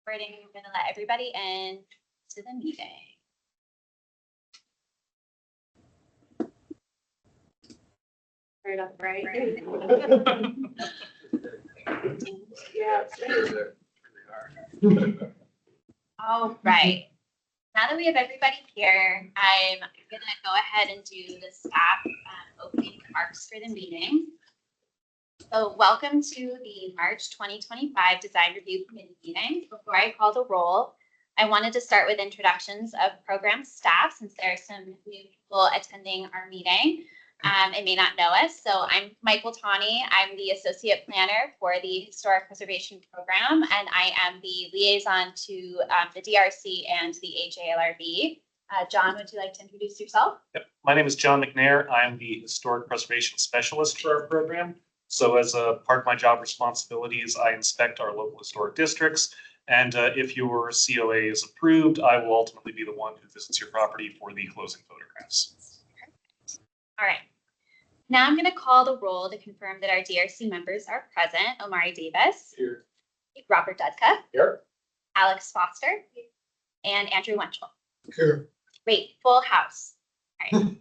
recording. I'm going to let everybody in to the meeting. Right up, right? Yeah. All right. Now that we have everybody here, I'm going to go ahead and do the staff opening remarks for the meeting. So welcome to the March 2025 Design Review Committee meeting. Before I call the roll, I wanted to start with introductions of program staff since there are some new people attending our meeting and may not know us. So I'm Michael Tawney. I'm the Associate Planner for the Historic Preservation Program, and I am the liaison to the DRC and the HALRB. John, would you like to introduce yourself? Yep. My name is John McNair. I'm the Historic Preservation Specialist for our program. So as a part of my job responsibilities, I inspect our local historic districts. And if your COA is approved, I will ultimately be the one who visits your property for the closing photographs. Perfect. All right. Now I'm going to call the roll to confirm that our DRC members are present. Omari Davis. Here. Robert Dudka. Here. Alex Foster. And Andrew Winchell. Here. Great. Full house. All right.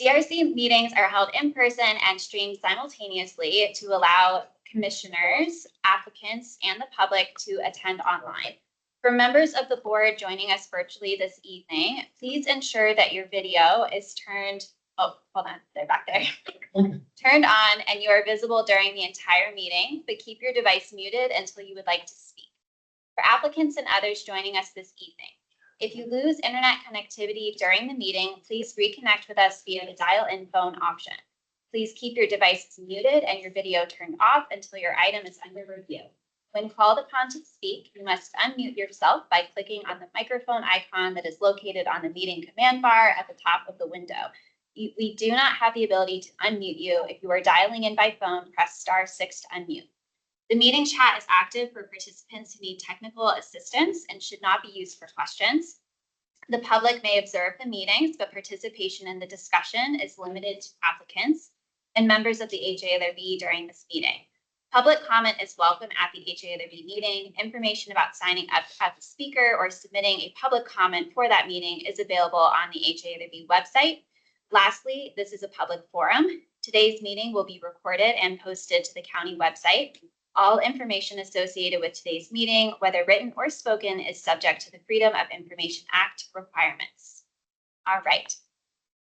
DRC meetings are held in person and streamed simultaneously to allow commissioners, applicants, and the public to attend online. For members of the board joining us virtually this evening, please ensure that your video is turned, oh, hold on, they're back there, turned on and you are visible during the entire meeting, but keep your device muted until you would like to speak. For applicants and others joining us this evening, if you lose internet connectivity during the meeting, please reconnect with us via the dial-in phone option. Please keep your devices muted and your video turned off until your item is under review. When called upon to speak, you must unmute yourself by clicking on the microphone icon that is located on the meeting command bar at the top of the window. We do not have the ability to unmute you. If you are dialing in by phone, press *6 to unmute. The meeting chat is active for participants who need technical assistance and should not be used for questions. The public may observe the meetings, but participation in the discussion is limited to applicants and members of the HALRB during this meeting. Public comment is welcome at the HALRB meeting. Information about signing up as a speaker or submitting a public comment for that meeting is available on the HALRB website. Lastly, this is a public forum. Today's meeting will be recorded and posted to the county website. All information associated with today's meeting, whether written or spoken, is subject to the Freedom of Information Act requirements. All right,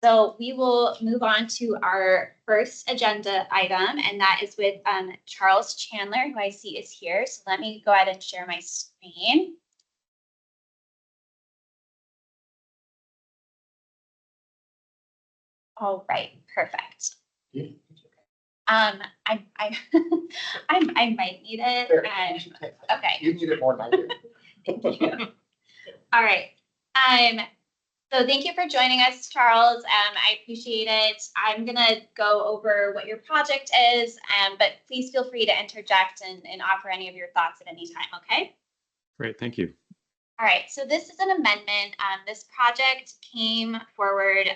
so we will move on to our first agenda item, and that is with Charles Chandler, who I see is here. So let me go ahead and share my screen. All right, perfect. Yeah. I might need it. Okay. You need it more than I do. Thank you. All right. So thank you for joining us, Charles. I appreciate it. I'm gonna go over what your project is, but please feel free to interject and offer any of your thoughts at any time, okay? Great, thank you. All right, so this is an amendment. This project came forward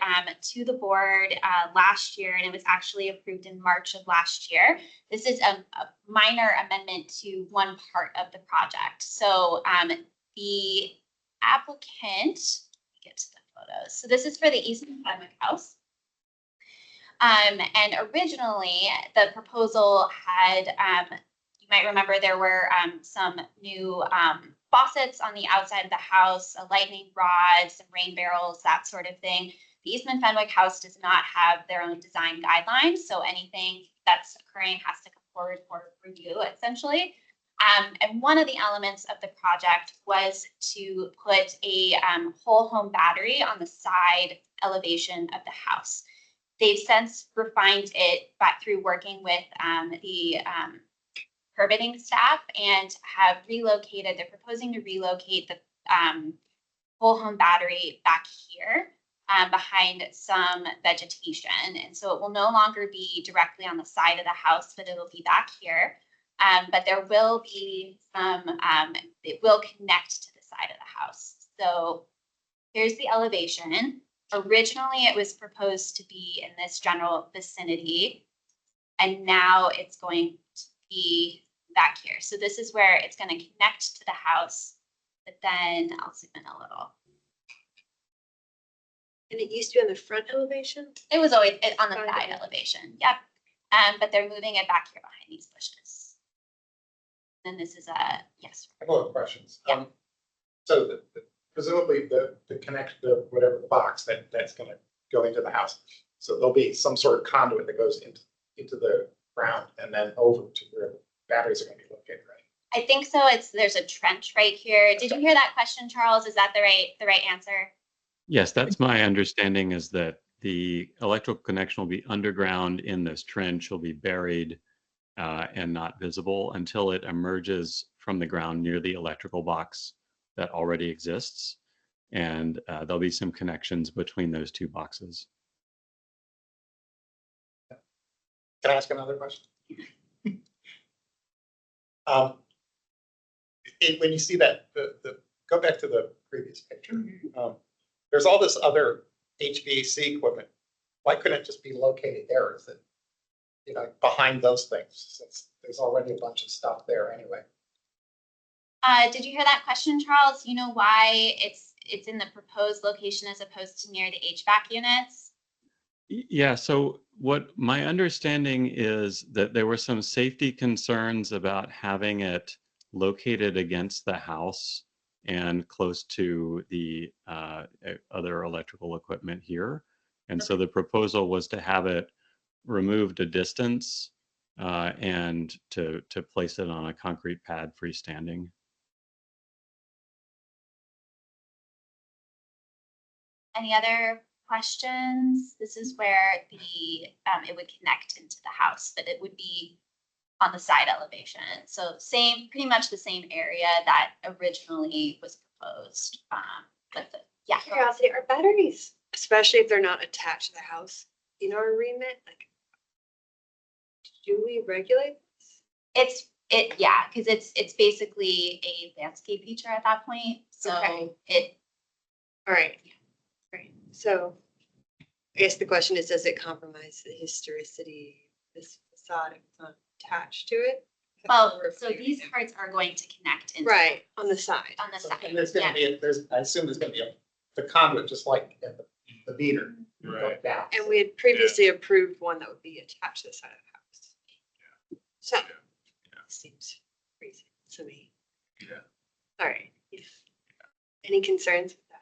to the board last year, and it was actually approved in March of last year. This is a minor amendment to one part of the project. So the applicant, let me get to the photos. So this is for the Eastman Fenwick House. And originally, the proposal had, you might remember there were some new faucets on the outside of the house, a lightning rod, some rain barrels, that sort of thing. The Eastman Fenwick House does not have their own design guidelines, so anything that's occurring has to come forward for review, essentially. And one of the elements of the project was to put a whole home battery on the side elevation of the house. They've since refined it through working with the permitting staff and have relocated, they're proposing to relocate the whole home battery back here behind some vegetation. And so it will no longer be directly on the side of the house, but it'll be back here. But there will be some, it will connect to the side of the house. So here's the elevation. Originally, it was proposed to be in this general vicinity, and now it's going to be back here. So this is where it's going to connect to the house But then I'll zoom in a little. And it used to be on the front elevation? It was always on the Front side elevation. elevation. Yep. But they're moving it back here behind these bushes. And this is a yes. A couple of questions. Yeah. So presumably the connect, whatever the box that's gonna go into the house. So there'll be some sort of conduit that goes into the ground and then over to where the batteries are gonna be located, right? I think so. There's a trench right here. Did you hear that question, Charles? Is that the right answer? Yes, that's my understanding, is that the electrical connection will be underground in this trench, will be buried and not visible until it emerges from the ground near the electrical box that already exists. And there'll be some connections between those two boxes. Can I ask another question? When you see that, go back to the previous picture. There's all this other HVAC equipment. Why couldn't it just be located there? Is it, behind those things, since there's already a bunch of stuff there anyway? Did you hear that question, Charles? You know why it's in the proposed location as opposed to near the HVAC units? Yeah, so what my understanding is that there were some safety concerns about having it located against the house and close to the other electrical equipment here. And so the proposal was to have it removed a distance and to place it on a concrete pad freestanding. Any other questions? This is where it would connect into the house, but it would be on the side elevation. So pretty much the same area that originally was proposed. Yeah. Curiosity, are batteries, especially if they're not attached to the house, in our remit? Like, do we regulate this? Because it's basically a landscape feature at that point. So Okay. All right. Right. So I guess the question is, does it compromise the historicity, this facade, if it's not attached to it? so these parts are going to connect into Right, on the side. on the side. And there's gonna be, I assume there's gonna be the conduit, just like at the meter. Going down. And we had previously approved one that would be attached to the side of the house. So, seems reasonable to me. Yeah. All right. Any concerns with that?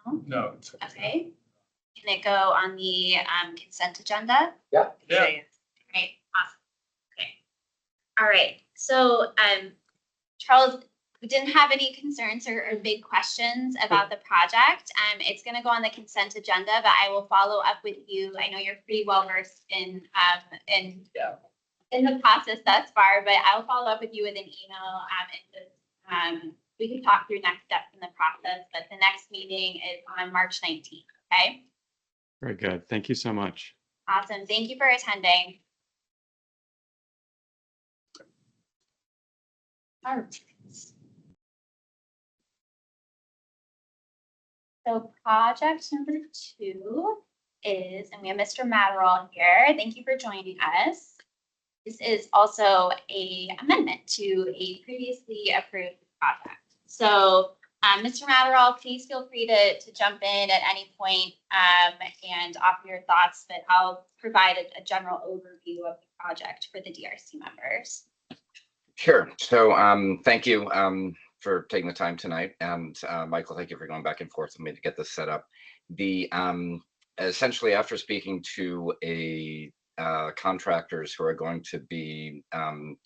No? No. It's Okay. Can it go on the consent agenda? Yeah. Great, awesome. Okay. All right. So, Charles, we didn't have any concerns or big questions about the project. It's going to go on the consent agenda, but I will follow up with you. I know you're pretty well versed in the process thus far, but I'll follow up with you with an email and we can talk through next steps in the process. But the next meeting is on March 19th. Okay. Very good. Thank you so much. Awesome. Thank you for attending. All right. So project number 2 is, and we have Mr. Matterall here. Thank you for joining us. This is also an amendment to a previously approved project. So Mr. Matterall, please feel free to jump in at any point and offer your thoughts, but I'll provide a general overview of the project for the DRC members. Sure. So thank you for taking the time tonight. And Michael, thank you for going back and forth with me to get this set up. Essentially, after speaking to contractors who are going to be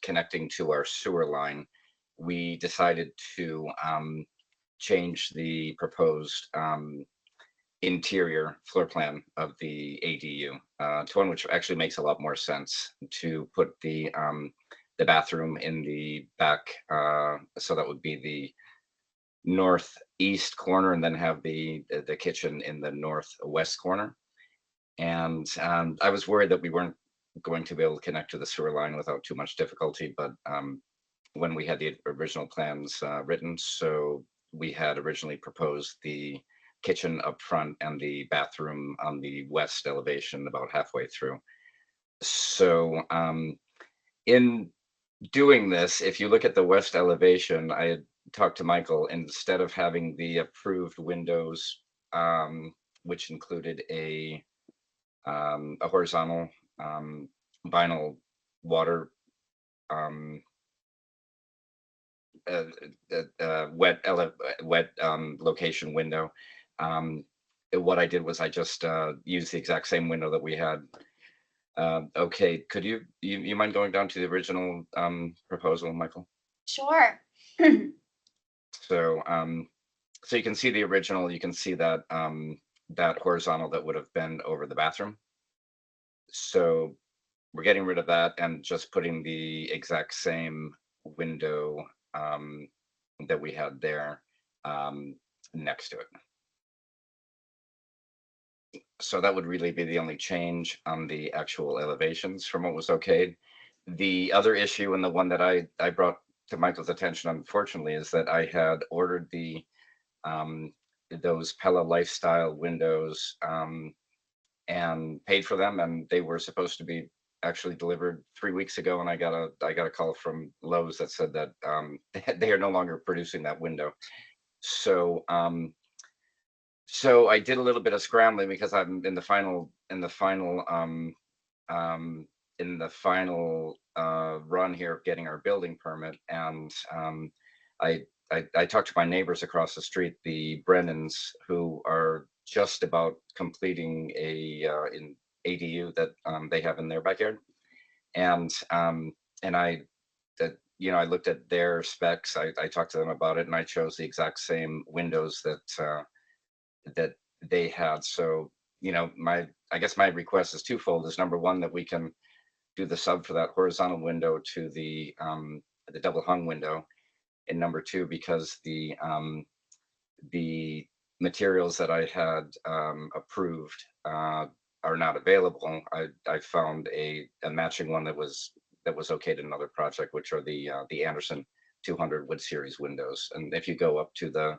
connecting to our sewer line, we decided to change the proposed interior floor plan of the ADU to one which actually makes a lot more sense, to put the bathroom in the back, so that would be the northeast corner, and then have the kitchen in the northwest corner. And I was worried that we weren't going to be able to connect to the sewer line without too much difficulty, but when we had the original plans written, so we had originally proposed the kitchen up front and the bathroom on the west elevation about halfway through. So in doing this, if you look at the west elevation, I had talked to Michael, instead of having the approved windows, which included a horizontal vinyl water wet location window. What I did was I just used the exact same window that we had. Okay, could you mind going down to the original proposal, Michael? Sure. So so you can see the original. You can see that that horizontal that would have been over the bathroom. So we're getting rid of that and just putting the exact same window that we had there next to it. So that would really be the only change on the actual elevations from what was okayed. The other issue, and the one that I brought to Michael's attention, unfortunately, is that I had ordered the those Pella Lifestyle windows and paid for them, and they were supposed to be actually delivered 3 weeks ago, and I got a call from Lowe's that said that they are no longer producing that window. So so I did a little bit of scrambling because I'm in the final run here of getting our building permit, and I talked to my neighbors across the street, the Brennans, who are just about completing an ADU that they have in their backyard, and I you know, I looked at their specs. I talked to them about it, and I chose the exact same windows that they had. So, you know, I guess my request is twofold. Is number one, that we can do the sub for that horizontal window to the double hung window, and number two, because the materials that I had approved are not available, I found a matching one that was okay to another project, which are the Anderson 200 Wood Series windows. And if you go up to the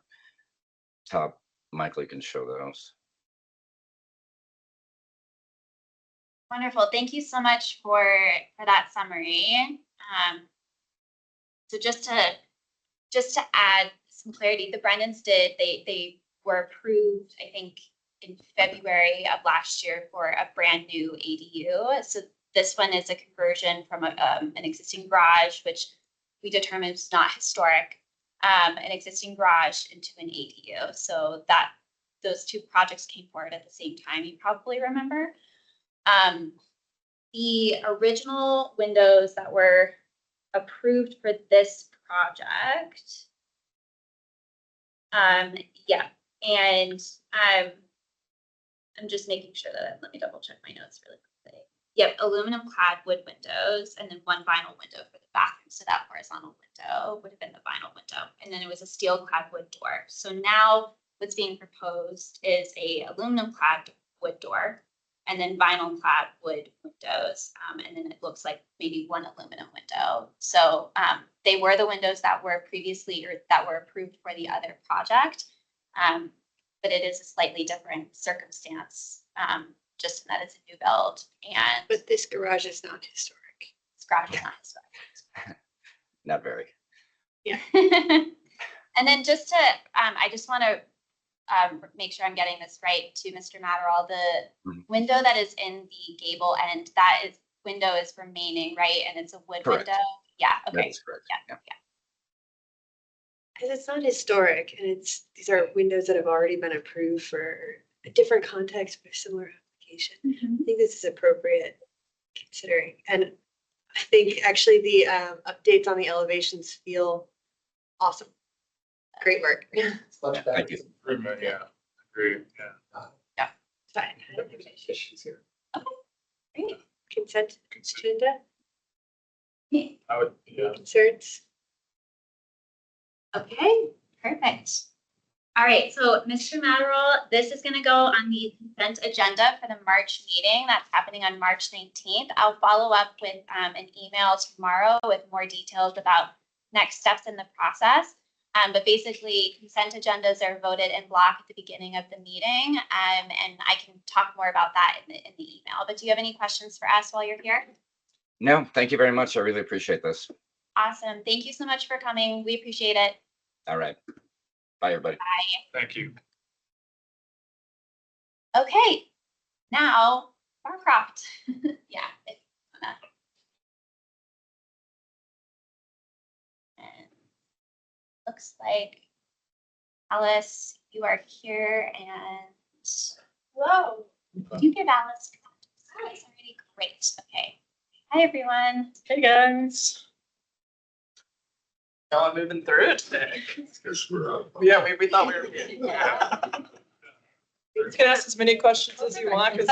top, Michael, you can show those. Wonderful. Thank you so much for that summary. So just to add some clarity, the Brennans they were approved, I think, in February of last year for a brand new ADU. So this one is a conversion from an existing garage, which we determined is not historic, an existing garage into an ADU. So that those two projects came forward at the same time, you probably remember. The original windows that were approved for this project, yeah, and I'm just making sure that, let me double check my notes really quickly. Yep, aluminum clad wood windows, and then one vinyl window for the bathroom. So that horizontal window would have been the vinyl window, and then it was a steel clad wood door. So now what's being proposed is a aluminum clad wood door, and then vinyl clad wood windows, and then it looks like maybe one aluminum window. So they were the windows that were previously, or that were approved for the other project, but it is a slightly different circumstance, just in that it's a new build, and But this garage is not historic. this garage is not historic. Not very. And then just to, I just want to make sure I'm getting this right to Mr. Matterall, the window that is in the gable end, that is window is remaining, right? And it's a wood Correct. window. Yeah. That Okay. is correct. Yeah. Because it's not historic, and these are windows that have already been approved for a different context, but a similar application. I think this is appropriate considering. And I think actually the updates on the elevations feel awesome. Great work. It's much better. Thank you. Improvement, yeah, agreed, yeah. Fine. I don't think I should. Issues here. Great. Consent Consider- agenda, I would, yeah. concerns. Okay, perfect. All right, so Mr. Matterall, this is going to go on the consent agenda for the March meeting that's happening on March 19th. I'll follow up with an email tomorrow with more details about next steps in the process. But basically, consent agendas are voted in block at the beginning of the meeting, and I can talk more about that in the email. But do you have any questions for us while you're here? No, thank you very much. I really appreciate this. Awesome. Thank you so much for coming. We appreciate it. All right. Bye, everybody. Thank you. Okay, now Barcroft. Yeah. if you wanna. And looks like Alice, you are here, and whoa, did you give Alice? Alice already? Great. Okay. Hi, everyone. Hey guys. Y'all are moving through it today. Yeah, we thought we were good. You can ask as many questions as you want. 'Cause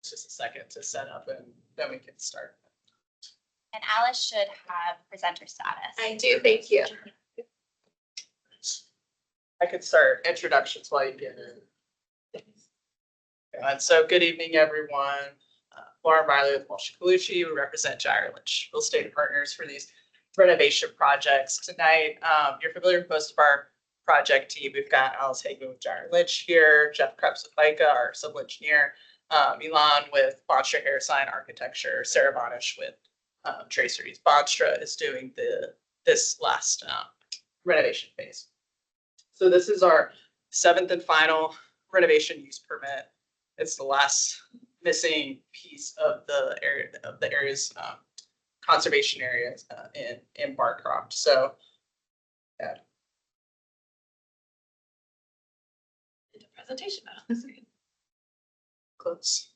it's just a second to set up and then we can start. And Alice should have presenter status. I do, thank you. I could start introductions while you get in. And so good evening, everyone. Lauren Riley with Walsh Colucci. We represent Gyre Lynch Real Estate Partners for these renovation projects. Tonight, you're familiar with most of our project team. We've got Alice Hagan with Gyre Lynch here, Jeff Krebs with FICA, our civil engineer, Milan with Bonstra Hairsign Architecture, Sarah Bonish with Traceries. Bonstra is doing this last renovation phase. So this is our 7th and final renovation use permit. It's the last missing piece of the area's conservation areas in Barcroft. So yeah. The presentation now. Close.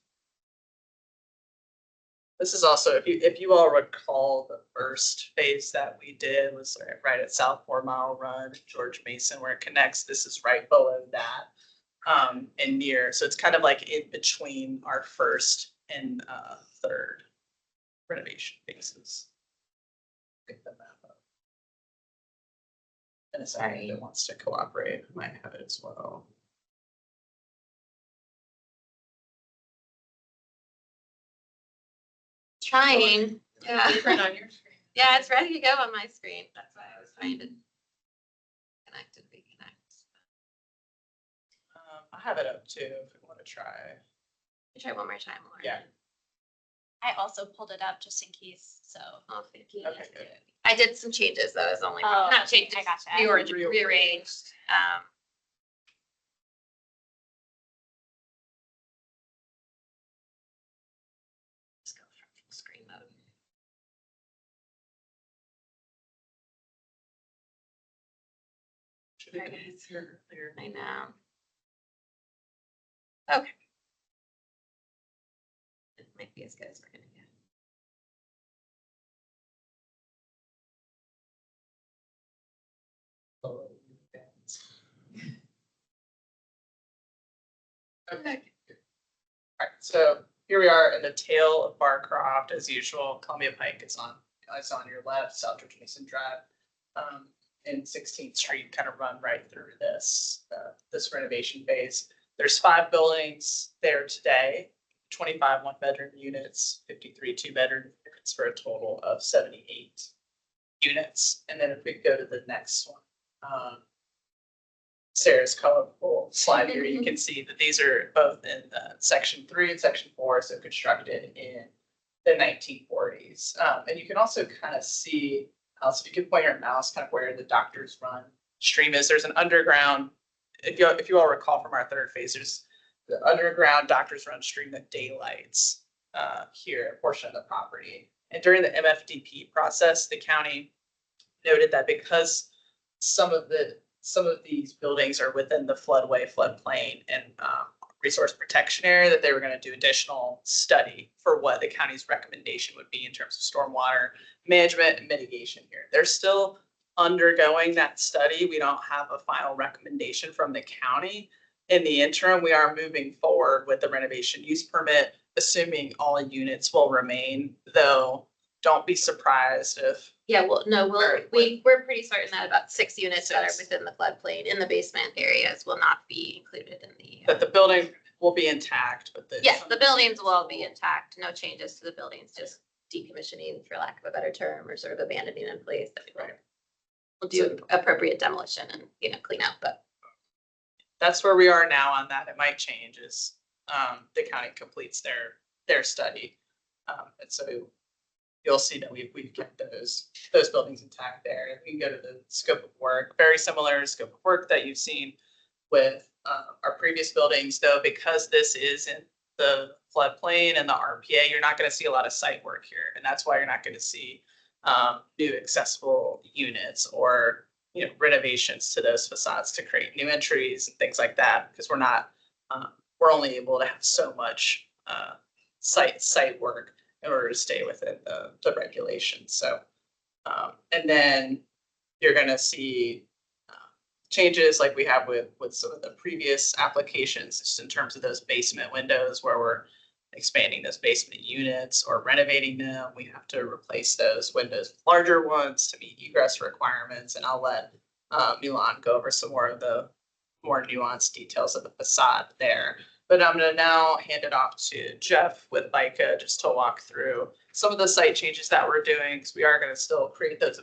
This is also, if you all recall, the first phase that we did was right at South 4 Mile Run, George Mason, where it connects. This is right below that. And near, so it's kind of like in between our first and third renovation phases. Pick the map up. And if anyone that wants to cooperate, I might have it as well. Trying. Yeah. Different on your screen. Yeah, it's ready to go on my screen. That's why I was trying to connect and reconnect. I have it up too if you want to try. Try one more time, Lauren. Yeah. I also pulled it up just in case, so. Oh, thank you. Okay, good. I did some changes though. It's only Oh, not changes. I gotcha. Rearranged. Just go from full screen mode. Should have come here earlier. I know. Okay. It might be as good as we're gonna get. Okay. All right, so here we are in the tail of Barcroft as usual. Columbia Pike is on your left, South George Mason Drive. And 16th Street kind of run right through this renovation phase. There's 5 buildings there today, 25 1-bedroom units, 53 2-bedroom units for a total of 78 units. And then if we go to the next one, Sarah's colorful slide here, you can see that these are both in section 3 and section 4, so constructed in the 1940s. And you can also kind of see, so if you can point your mouse kind of where the Doctors Run stream is. There's an underground, if you all recall from our third phase, there's the underground Doctors Run stream that daylights here, a portion of the property. And during the MFDP process, the county noted that because some of these buildings are within the floodplain, and resource protection area, that they were going to do additional study for what the county's recommendation would be in terms of stormwater management and mitigation here. They're still undergoing that study. We don't have a final recommendation from the county. In the interim, we are moving forward with the renovation use permit, assuming all units will remain, though don't be surprised if. Yeah, well, no, we're pretty certain that about 6 units that are 6. within the floodplain in the basement areas will not be included in the. That the building will be intact, but Yes, the buildings will all be intact. No changes to the buildings, just decommissioning, for lack of a better term, or sort of abandoning in place. Right. We'll do appropriate demolition and, clean up, but. That's where we are now on that. It might change as the county completes their study. And so you'll see that we've kept those buildings intact there. And we can go to the scope of work, very similar scope of work that you've seen with our previous buildings, though, because this is in the floodplain and the RPA, you're not going to see a lot of site work here. And that's why you're not going to see new accessible units or renovations to those facades to create new entries and things like that, because we're only able to have so much site work in order to stay within the regulations. So, and then you're going to see changes like we have with some of the previous applications, just in terms of those basement windows where we're expanding those basement units or renovating them. We have to replace those windows with larger ones to meet egress requirements. And I'll let Milan go over some more of the more nuanced details of the facade there. But I'm going to now hand it off to Jeff with BICA just to walk through some of the site changes that we're doing, because we are going to still create those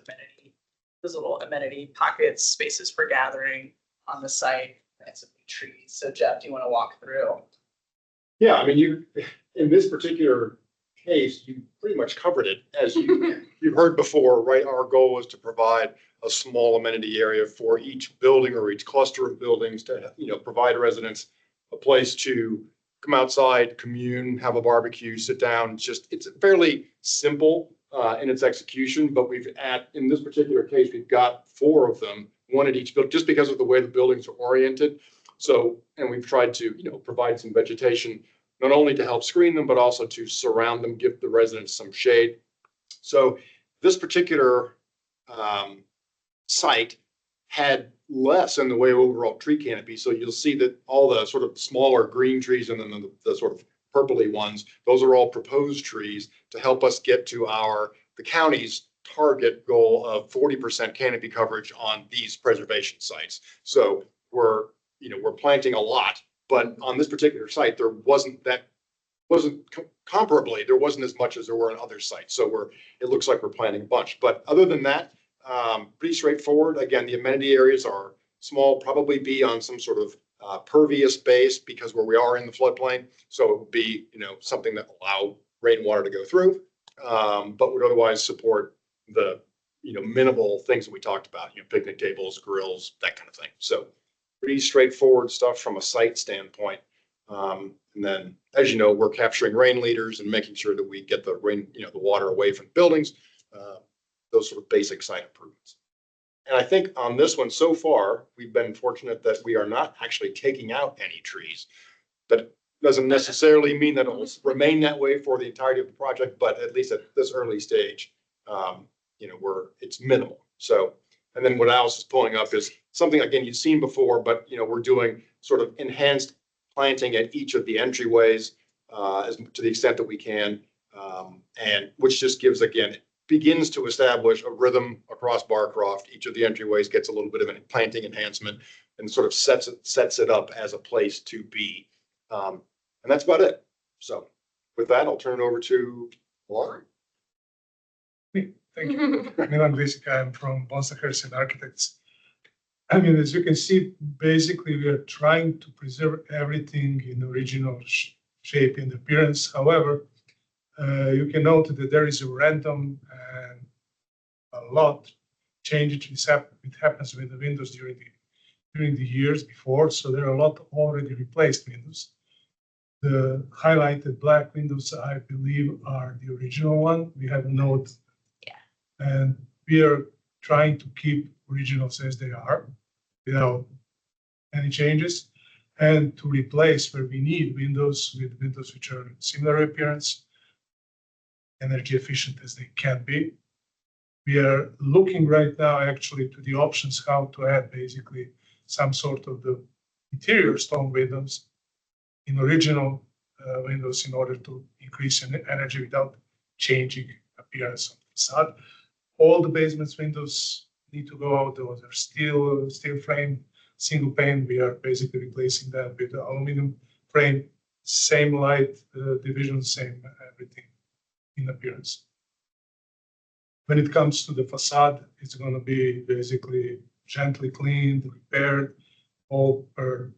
little amenity pockets, spaces for gathering on the site, and some new trees. So Jeff, do you want to walk through? Yeah, I mean, in this particular case, you pretty much covered it. As you've heard before, right? Our goal was to provide a small amenity area for each building or each cluster of buildings to, provide residents a place to come outside, commune, have a barbecue, sit down. It's fairly simple in its execution, but in this particular case, we've got 4 of them, one at each building, just because of the way the buildings are oriented. So, and we've tried to, provide some vegetation, not only to help screen them, but also to surround them, give the residents some shade. So this particular site had less in the way of overall tree canopy. So you'll see that all the sort of smaller green trees and then the sort of purpley ones, those are all proposed trees to help us get to the county's target goal of 40% canopy coverage on these preservation sites. So we're planting a lot, but on this particular site, there wasn't comparably, there wasn't as much as there were on other sites. So it looks like we're planting a bunch, but other than that, pretty straightforward. Again, the amenity areas are small, probably be on some sort of pervious base, because where we are in the floodplain. So it would be, something that allow rainwater to go through, but would otherwise support the, minimal things that we talked about, picnic tables, grills, that kind of thing. So pretty straightforward stuff from a site standpoint. And then, as you know, we're capturing rain leaders and making sure that we get the rain, the water away from buildings, those sort of basic site improvements. And I think on this one so far, we've been fortunate that we are not actually taking out any trees. That doesn't necessarily mean that it will remain that way for the entirety of the project, but at least at this early stage, it's minimal. So, and then what Alice is pulling up is something, again, you've seen before, but, we're doing sort of enhanced planting at each of the entryways as to the extent that we can, and which just begins to establish a rhythm across Barcroft. Each of the entryways gets a little bit of a planting enhancement and sort of sets it up as a place to be. And that's about it. So with that, I'll turn it over to Lauren. Thank you. Milan Visic, I'm from Bonsa Harrison Architects. I mean, as you can see, basically we are trying to preserve everything in original shape and appearance. However, you can note that there is a random and a lot change. It happens with the windows during the years before. So there are a lot already replaced windows. The highlighted black windows, I believe, are the original one. We have a note. Yeah. And we are trying to keep originals as they are without any changes, and to replace where we need windows with windows which are similar appearance, energy efficient as they can be. We are looking right now actually to the options how to add basically some sort of the interior stone windows in original windows in order to increase energy without changing appearance of the facade. All the basements windows need to go out. Those are steel frame, single pane. We are basically replacing that with the aluminum frame, same light division, same everything in appearance. When it comes to the facade, it's going to be basically gently cleaned, repaired, all per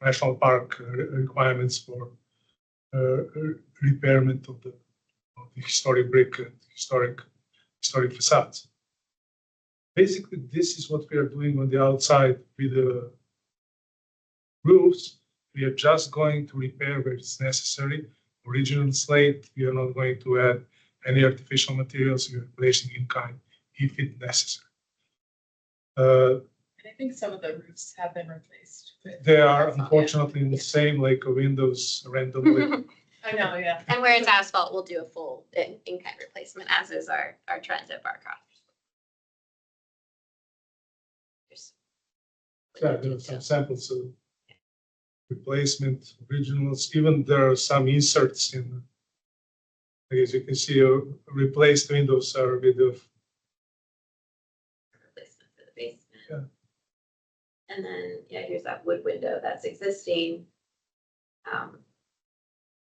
national park requirements for repairment of the historic brick, historic facades. Basically, this is what we are doing on the outside with the roofs. We are just going to repair where it's necessary. Original slate, we are not going to add any artificial materials. We are placing in kind if it's necessary. I think some of the roofs have been replaced. They are unfortunately the same, like windows randomly. I know, yeah. And where it's asphalt, we'll do a full in-kind replacement, as is our trend at Barcroft. Yeah, there are some samples of replacement, originals. Even there are some inserts in. As you can see, replaced windows are a bit of. Replacement for the basement. Yeah. And then, yeah, here's that wood window that's existing.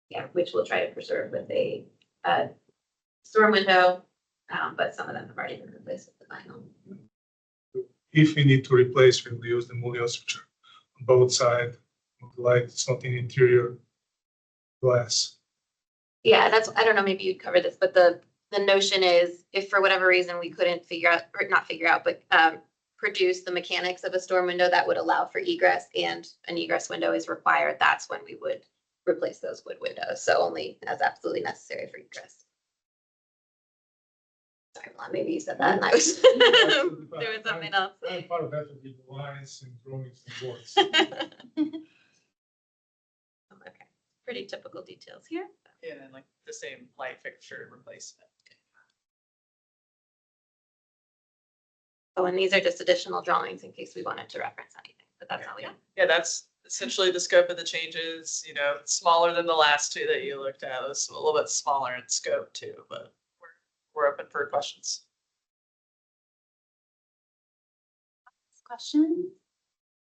Yeah, which we'll try to preserve with a storm window, but some of them have already been replaced with the vinyl. If we need to replace, we'll use the mullions, which are on both sides of the light. It's not in interior glass. Yeah, that's, I don't know, maybe you'd cover this, but the notion is if for whatever reason we couldn't figure out, or not figure out, but produce the mechanics of a storm window that would allow for egress and an egress window is required, that's when we would replace those wood windows. So only as absolutely necessary for egress. Sorry, Milan, maybe you said that and I was doing something else. I'm part of that with the lines and drawings and boards. Okay, pretty typical details here. Yeah, and like the same light fixture replacement. Oh, and these are just additional drawings in case we wanted to reference anything, but that's all we have. Yeah, that's essentially the scope of the changes, you know, smaller than the last two that you looked at. It was a little bit smaller in scope too, but we're open for questions. Question?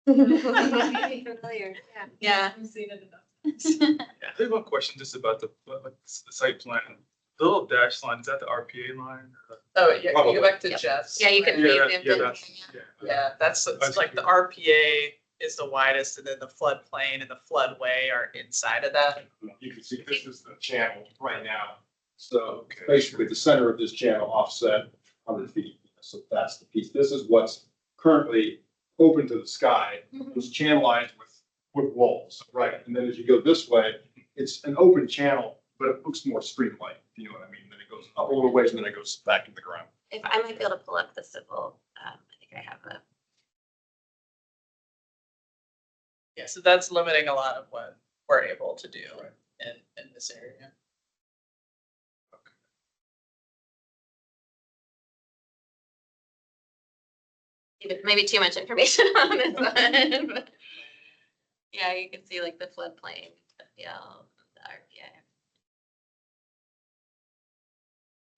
Familiar, yeah. I've seen it enough. Yeah, I have one question just about the site plan. The little dash line, is that the RPA line? Oh, yeah, can you go back to Yep. Jeff's? Yeah, you can Yeah, read that- them. yeah, that's, yeah. Yeah, that's it's like the RPA is the widest, and then the floodplain and the floodway are inside of that. You can see this is the channel right now. So basically the center of this channel offset 100 feet. So that's the piece. This is what's currently open to the sky. It was channelized with walls, right? And then as you go this way, it's an open channel, but it looks more streamlined, if you know what I mean. Then it goes up a little ways and then it goes back into the ground. If I might be able to pull up the civil, I think I have a. Yeah, so that's limiting a lot of what we're able to do in this area. Maybe too much information on this one. But yeah, you can see like the floodplain, yeah, the RPA.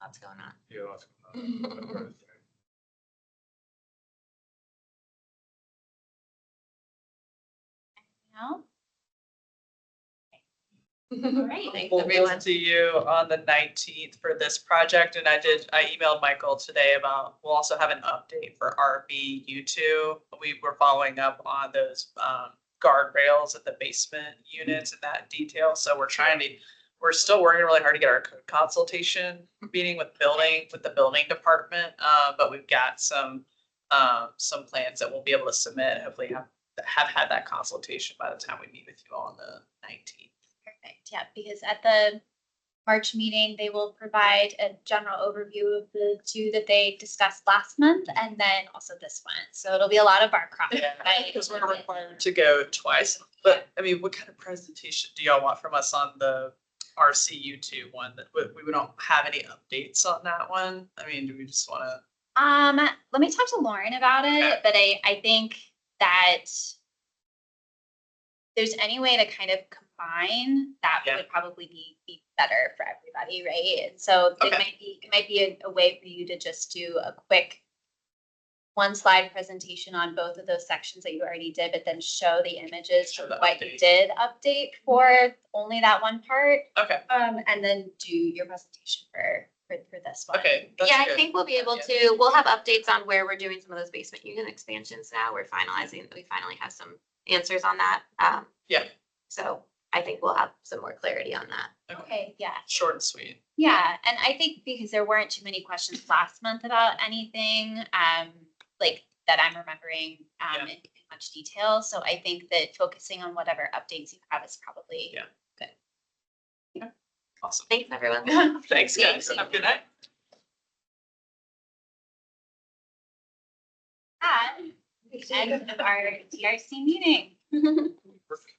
Lots going on. Yeah, lots going on. No? All right. Thanks, We'll everyone. see you on the 19th for this project, and I emailed Michael today about, we'll also have an update for RBU2. We were following up on those guardrails at the basement units and that detail, so we're still working really hard to get our consultation meeting with the building department, but we've got some plans that we'll be able to submit, hopefully have had that consultation by the time we meet with you all on the 19th. Perfect, yeah, because at the March meeting, they will provide a general overview of the two that they discussed last month and then also this one. So it'll be a lot of Barcroft. Yeah, right? because we're required to go twice. But I mean, what kind of presentation do y'all want from us on the RCU2 one? That we don't have any updates on that one. I mean, do we just want to? Let me talk to Lauren about it, Okay. but I think that there's any way to kind of combine that Yeah. would probably be better for everybody, right? And so Okay. it might be a way for you to just do a quick one slide presentation on both of those sections that you already did, but then show the images Show of the what you update. did update for only that one part. Okay. And then do your presentation for for this one. Okay. that's Yeah, I good. think we'll be able Yeah. to, we'll have updates on where we're doing some of those basement unit expansions now. We finally have some answers on that. Yeah. So I think we'll have some more clarity on that. Okay, yeah. Short and sweet. Yeah, and I think because there weren't too many questions last month about anything, like that I'm remembering, Yeah. in much detail. So I think that focusing on whatever updates you have is probably Yeah. good. Awesome. Thanks, everyone. Thanks, guys. Have a good night. End of our DRC meeting. Perfect.